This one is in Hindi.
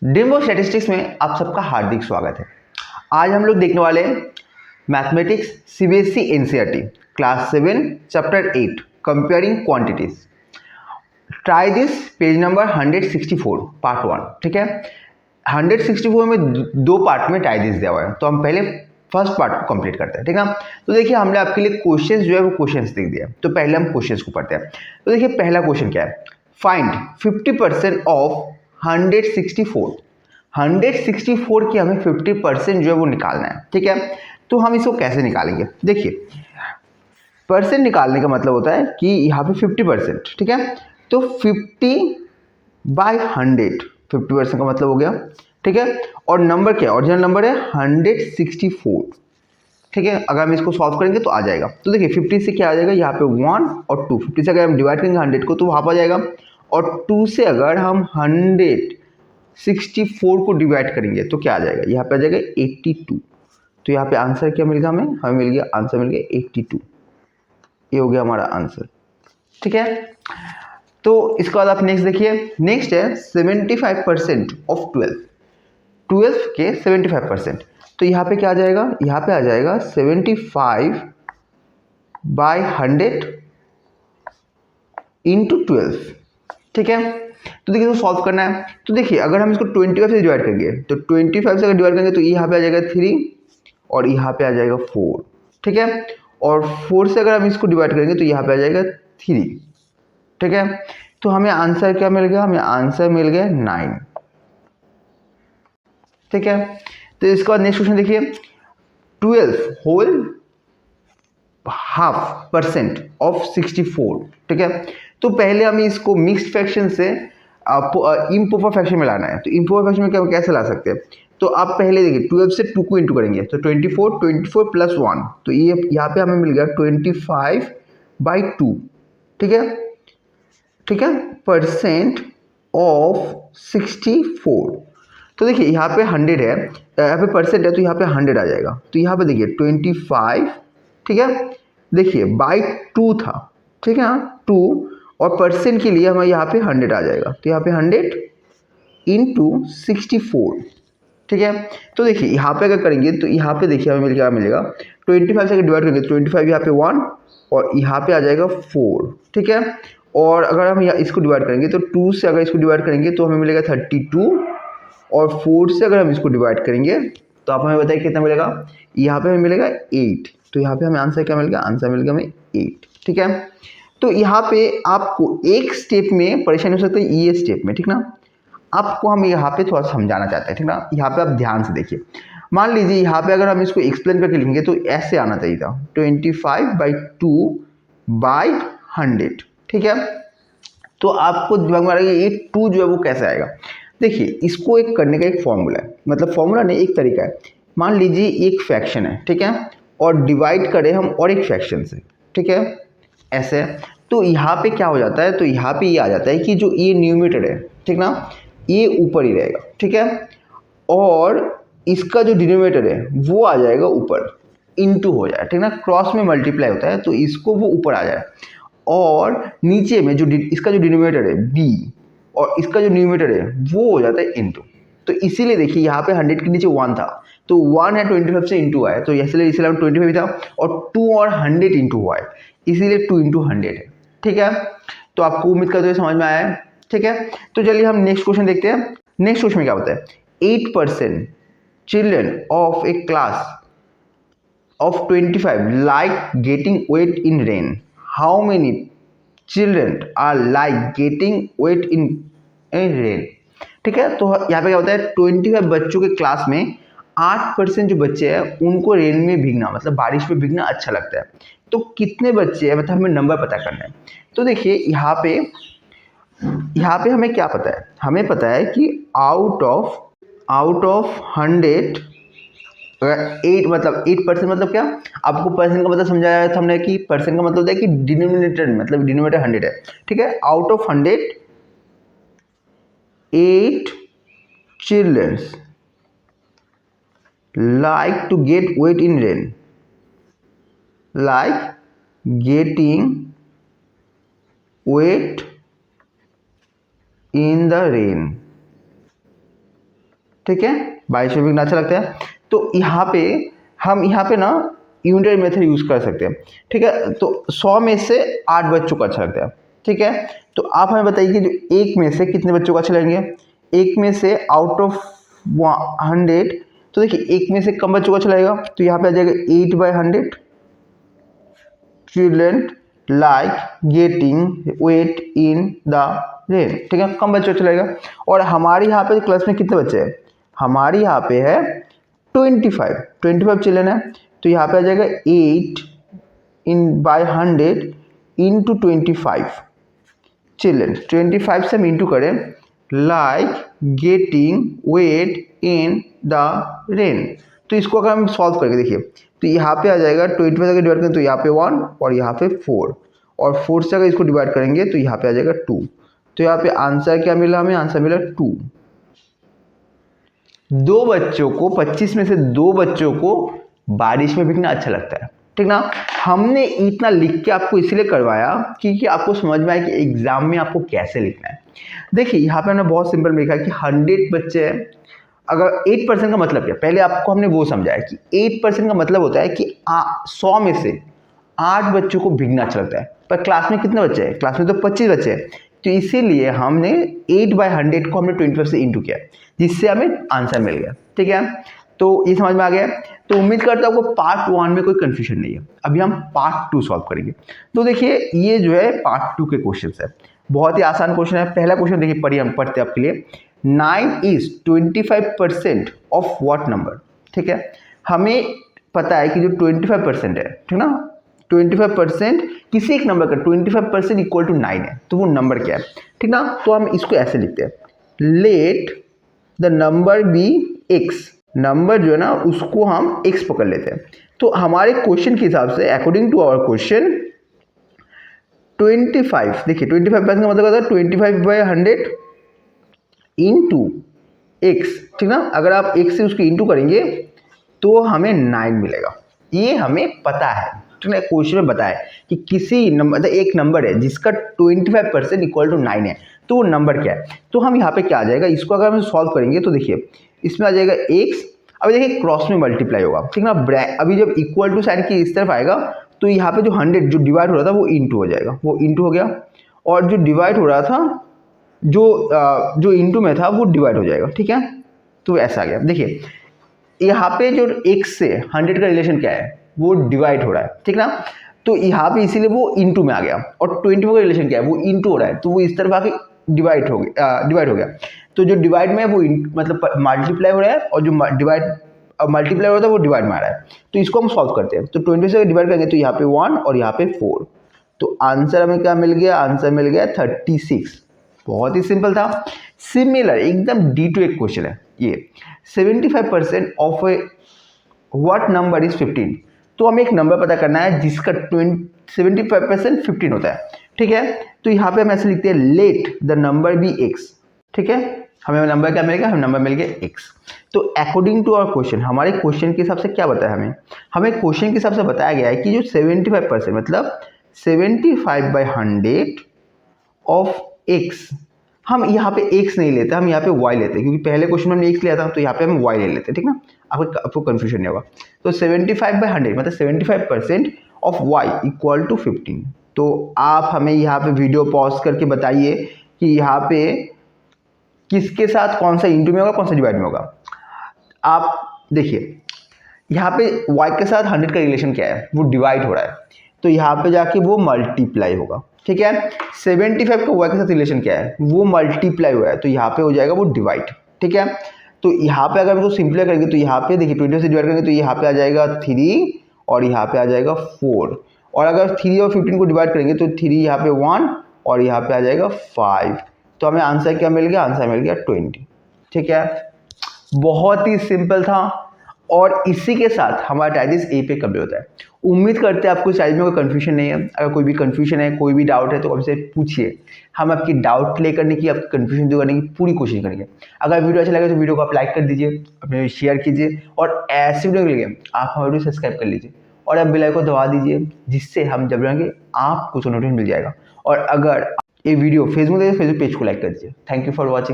डिम्बो स्टैटिस्टिक्स में आप सबका हार्दिक स्वागत है। आज हम लोग देखने वाले हैं mathematics CBSE NCERT class 7 chapter 8 comparing quantities. Try this page number 164 part 1। ठीक है, 164 में दो पार्ट में ट्राई दिस दिया हुआ है, तो हम पहले फर्स्ट पार्ट को कंप्लीट करते हैं। ठीक है, तो देखिए हमने आपके लिए क्वेश्चंस जो है वो क्वेश्चंस लिख दिया, तो पहले हम क्वेश्चंस को पढ़ते हैं। तो देखिए पहला क्वेश्चन क्या है, फाइंड 50% ऑफ 164 की हमें 50% जो है वो निकालना है। ठीक है, तो हम इसको कैसे निकालेंगे, देखिए परसेंट निकालने का मतलब होता है कि यहाँ पे 50%। ठीक है, तो 50/100 50% का मतलब हो गया। ठीक है, और नंबर क्या है, ओरिजिनल नंबर है 164। ठीक है, अगर हम इसको सॉल्व करेंगे तो आ जाएगा। तो देखिए 50 से क्या आ जाएगा, यहाँ पे 1 और 2, 50 से अगर हम डिवाइड करेंगे 100 को तो वहाँ पर आ जाएगा, और 2 से अगर हम 164 को डिवाइड करेंगे तो क्या आ जाएगा, यहाँ पे आ जाएगा 82। तो यहाँ पे आंसर क्या मिल गया हमें मिल गया आंसर मिल गया 82। ये हो गया हमारा आंसर। ठीक है, तो इसके बाद आप नेक्स्ट देखिए, नेक्स्ट है 75% ऑफ 12 के 75%। तो यहाँ पे क्या आ जाएगा, यहाँ पे आ जाएगा 75/100 इंटू 12। ठीक है, तो देखिए इसको सॉल्व करना है। तो देखिए अगर हम इसको 25 से डिवाइड करेंगे तो 25 से अगर डिवाइड करेंगे तो यहाँ पे आ जाएगा 3 और यहाँ पे आ जाएगा 4। ठीक है, और 4 से अगर हम इसको डिवाइड करेंगे तो यहाँ पे आ जाएगा 3। ठीक है, तो हमें आंसर क्या मिल गया, हमें आंसर मिल गया 9। ठीक है, तो इसके बाद नेक्स्ट क्वेश्चन देखिए, 12.5% ऑफ 64। ठीक है, तो पहले हमें इसको मिक्स्ड फ्रैक्शन से इम्प्रॉपर फ्रैक्शन में लाना है। तो इम्प्रॉपर फ्रैक्शन में क्या कैसे ला सकते हैं, तो आप पहले देखिए 12 से 2 को इंटू करेंगे तो 24 प्लस 1, तो ये यहाँ पे हमें मिल गया 25/2। ठीक है, ठीक है, परसेंट ऑफ 64। तो देखिए यहाँ पे 100 है, यहाँ पे परसेंट है तो यहाँ पे 100 आ जाएगा। तो यहाँ पे देखिए 25, ठीक है, देखिए बाई 2 था। ठीक है, 2 और परसेंट के लिए हमें यहाँ पे 100 आ जाएगा, तो यहाँ पे 100 इंटू 64। ठीक है, तो देखिए यहाँ पे अगर करेंगे तो यहाँ पे देखिए हमें क्या मिलेगा, 25 से अगर डिवाइड करेंगे तो 25 यहाँ पे 1 और यहाँ पे आ जाएगा 4। ठीक है, और अगर हम इसको डिवाइड करेंगे तो 2 से अगर इसको डिवाइड करेंगे तो हमें मिलेगा 32, और 4 से अगर हम इसको डिवाइड करेंगे तो आप हमें बताइए कितना मिलेगा, यहाँ पे हमें मिलेगा 8। तो यहाँ पे हमें आंसर क्या मिल गया, आंसर मिल गया हमें 8। ठीक है, तो यहाँ पे आपको एक स्टेप में परेशानी हो सकती है, ये स्टेप में, ठीक ना, आपको हम यहाँ पे थोड़ा समझाना चाहते हैं। ठीक ना, यहाँ पे आप ध्यान से देखिए, मान लीजिए यहाँ पे अगर हम इसको एक्सप्लेन करके लिखेंगे तो ऐसे आना चाहिए था 25/2/100। ठीक है, तो आपको दिमाग में आ रहा है ये 2 जो है वो कैसे आएगा। देखिए इसको एक करने का एक फॉर्मूला है, मतलब फॉर्मूला नहीं एक तरीका है। मान लीजिए एक फ्रैक्शन है, ठीक है, और डिवाइड करें हम और एक फ्रैक्शन से, ठीक है, ऐसे, तो यहाँ पे क्या हो जाता है, तो यहाँ पे ये आ जाता है कि जो ये न्यूमरेटर है, ठीक ना, ये ऊपर ही रहेगा। ठीक है, और इसका जो डिनोमिनेटर है वो आ जाएगा ऊपर, इनटू हो जाएगा। ठीक ना, क्रॉस में मल्टीप्लाई होता है तो इसको वो ऊपर आ जाए, और नीचे में जो इसका जो डिनोमिनेटर है b और इसका जो न्यूमरेटर है वो हो जाता है इनटू। तो इसीलिए देखिए यहाँ पे 100 के नीचे 1 था, तो 1 है 25 से इंटू आया, तो इसलिए 25 था, और 2 और 100 इंटू हुआ है, इसीलिए 2 इंटू 100 है। ठीक है, तो आपको उम्मीद करते हुए समझ में आया है। ठीक है, तो चलिए हम नेक्स्ट क्वेश्चन देखते हैं। नेक्स्ट क्वेश्चन में क्या होता है, 8% children of A class of 25 like getting wet in rain. How many children are like getting wet in rain? ठीक है, तो यहाँ पे क्या होता है, 25 बच्चों के क्लास में 8% जो बच्चे हैं उनको रेन में भीगना, मतलब बारिश में भीगना अच्छा लगता है। तो कितने बच्चे हैं, मतलब हमें नंबर पता करना है। तो देखिए यहाँ पे हमें क्या पता है, हमें पता है कि आउट ऑफ 100 8 मतलब 8% मतलब क्या, आपको परसेंट का मतलब समझाया था हमने कि परसेंट का मतलब होता है कि डिनोमिनेटर में, मतलब डिनोमिनेटर 100 है। ठीक है, out of 100 8 children like to get wet in rain, like getting wet in the rain. ठीक है, 22 में कितना अच्छा लगता है। तो यहाँ पे हम यहाँ पे ना यूनिटरी मेथड यूज़ कर सकते हैं, ठीक है। तो 100 में से 8 बच्चों को अच्छा लगता है, ठीक है। तो आप हमें बताइए कि जो एक में से कितने बच्चों को अच्छा लगेंगे, एक में से आउट ऑफ 100, तो देखिए एक में से कम बच्चों को अच्छा लगेगा, तो यहाँ पे आ जाएगा 8/100 children like getting wet in the rain, ठीक है, कम बच्चों को अच्छा लगेगा। और हमारे यहाँ पे क्लास में कितने बच्चे हैं, हमारे यहाँ पे है 25 चिल्ड्रन है, तो यहाँ पे आ जाएगा 8/100 इंटू 25 चिल्ड्रन, 25 से हम इंटू करें like getting wet in the rain. तो इसको अगर हम सॉल्व करके देखिए तो यहाँ पे आ जाएगा 25 से डिवाइड करें तो यहाँ पे 1 और यहाँ पे 4, और 4 से अगर इसको डिवाइड करेंगे तो यहाँ पे आ जाएगा 2। तो यहाँ पे आंसर क्या मिला हमें, आंसर मिला 2। 2 बच्चों को 25 में से 2 बच्चों को बारिश में भीगना अच्छा लगता है, ठीक ना। हमने इतना लिख के आपको इसलिए करवाया क्योंकि आपको समझ में आए कि एग्जाम में आपको कैसे लिखना है। देखिए यहाँ पे हमने बहुत सिंपल लिखा है कि 100 बच्चे हैं, अगर 8% का मतलब क्या, पहले आपको हमने वो समझाया कि 8% का मतलब होता है कि 100 में से 8 बच्चों को भीगना अच्छा लगता है। पर क्लास में कितने बच्चे हैं, क्लास में तो 25 बच्चे हैं, तो इसीलिए हमने 8/100 को हमने 25 से इंटू किया, जिससे हमें आंसर मिल गया, ठीक है। तो ये समझ में आ गया। तो उम्मीद करता हूँ आपको पार्ट 1 में कोई कंफ्यूजन नहीं है। अभी हम पार्ट 2 सॉल्व करेंगे। तो देखिए ये जो है पार्ट 2 के क्वेश्चन है, बहुत ही आसान क्वेश्चन है। पहला क्वेश्चन देखिए पढ़ते हैं आपके लिए। 9 is 25% ऑफ व्हाट नंबर, ठीक है। हमें पता है कि जो 25% है, ठीक ना, 25% किसी एक नंबर का 25% इक्वल टू 9 है, तो वो नंबर क्या है, ठीक ना। तो हम इसको ऐसे लिखते हैं, let the number be x, number जो है ना उसको हम x पकड़ लेते हैं। तो हमारे क्वेश्चन के हिसाब से अकॉर्डिंग टू आवर क्वेश्चन 25, देखिए 25% का मतलब होता है 25/100 इंटू एक्स, ठीक ना। अगर आप x से उसको इंटू करेंगे तो हमें 9 मिलेगा, ये हमें पता है, ठीक है। क्वेश्चन में बताया कि किसी नंबर, एक नंबर है जिसका 25% इक्वल टू 9 है, तो वो नंबर क्या है। तो हम यहाँ पे क्या आ जाएगा, इसको अगर हम सॉल्व करेंगे तो देखिए इसमें आ जाएगा x, अभी देखिए क्रॉस में मल्टीप्लाई होगा, ठीक ना। अभी जब इक्वल टू साइन की इस तरफ आएगा तो यहाँ पे जो 100 जो डिवाइड हो रहा था वो इंटू हो जाएगा, वो इंटू हो गया, और जो डिवाइड हो रहा था जो इंटू में था वो डिवाइड हो जाएगा, ठीक है। तो ऐसा आ गया। देखिए यहाँ पे जो x से 100 का रिलेशन क्या है, वो डिवाइड हो रहा है, ठीक ना। तो यहाँ पे इसीलिए वो इंटू में आ गया, और 24 का रिलेशन क्या है, वो इंटू हो रहा है, तो वो इस तरफ आके डिवाइड हो गया। तो जो डिवाइड में है वो मतलब मल्टीप्लाई हो रहा है, और जो मल्टीप्लाई हो रहा था वो डिवाइड में आ रहा है। तो इसको हम सॉल्व करते हैं। तो 20 से डिवाइड करेंगे तो यहाँ पे 1 और यहाँ पे 4, तो आंसर हमें क्या मिल गया, आंसर मिल गया 36। बहुत ही सिंपल था। सिमिलर एकदम D2 एक क्वेश्चन है ये, 75% of A what number is 15। तो हमें एक नंबर पता करना है जिसका 75% 15 होता है, ठीक है। तो यहाँ पे हम ऐसे लिखते हैं, let the number be x, ठीक है। हमें नंबर क्या मिलेगा, हमें नंबर मिल गया x। तो अकॉर्डिंग टू आवर क्वेश्चन, हमारे क्वेश्चन के हिसाब से क्या बताया हमें क्वेश्चन के हिसाब से बताया गया है कि जो 75% मतलब 75/100 ऑफ x, हम यहाँ पे x नहीं लेते, हम यहाँ पे y लेते हैं, क्योंकि पहले क्वेश्चन में हमने x लिया था, तो यहाँ पे हम y ले लेते हैं, ठीक ना। आपको कंफ्यूजन नहीं होगा। तो 75/100 मतलब 75% ऑफ y इक्वल टू 15। तो आप हमें यहाँ पे वीडियो पॉज करके बताइए कि यहाँ पे किसके साथ कौन सा इंटू में होगा, कौन सा डिवाइड में होगा। आप देखिए यहाँ पे y के साथ 100 का रिलेशन क्या है, वो डिवाइड हो रहा है, तो यहाँ पे जाके वो मल्टीप्लाई होगा, ठीक है। 75 का y के साथ रिलेशन क्या है, वो मल्टीप्लाई हुआ है, तो यहाँ पे हो जाएगा वो डिवाइड, ठीक है। तो यहाँ पे अगर इसको सिंपलीफाई करेंगे तो यहाँ पे देखिए 20 से डिवाइड करेंगे तो यहाँ पे आ जाएगा 3 और यहाँ पे आ जाएगा 4, और अगर 3 और 15 को डिवाइड करेंगे तो 3 यहाँ पे 1 और यहाँ पे आ जाएगा 5। तो हमें आंसर क्या मिल गया, आंसर मिल गया 20, ठीक है। बहुत ही सिंपल था, और इसी के साथ हमारा टाइटिस ए पे कंप्लीट होता है। उम्मीद करते हैं आपको इस टाइप में कोई कन्फ्यूजन नहीं है। अगर कोई भी कन्फ्यूजन है, कोई भी डाउट है, तो हमसे पूछिए, हम आपकी डाउट क्लियर करने की, आपकी कन्फ्यूजन दूर करने की पूरी कोशिश करेंगे। अगर वीडियो अच्छा लगे तो वीडियो को आप लाइक कर दीजिए, अपने शेयर कीजिए, और ऐसे वीडियो के लिए आप हमारे वीडियो सब्सक्राइब कर लीजिए, और आप बेल आइकन को दबा दीजिए, जिससे हम जब रहेंगे आपको नोटिफिकेशन मिल जाएगा। और अगर ये वीडियो फेसबुक है तो फेसबुक पेज को लाइक कर दीजिए। Thank you for watching.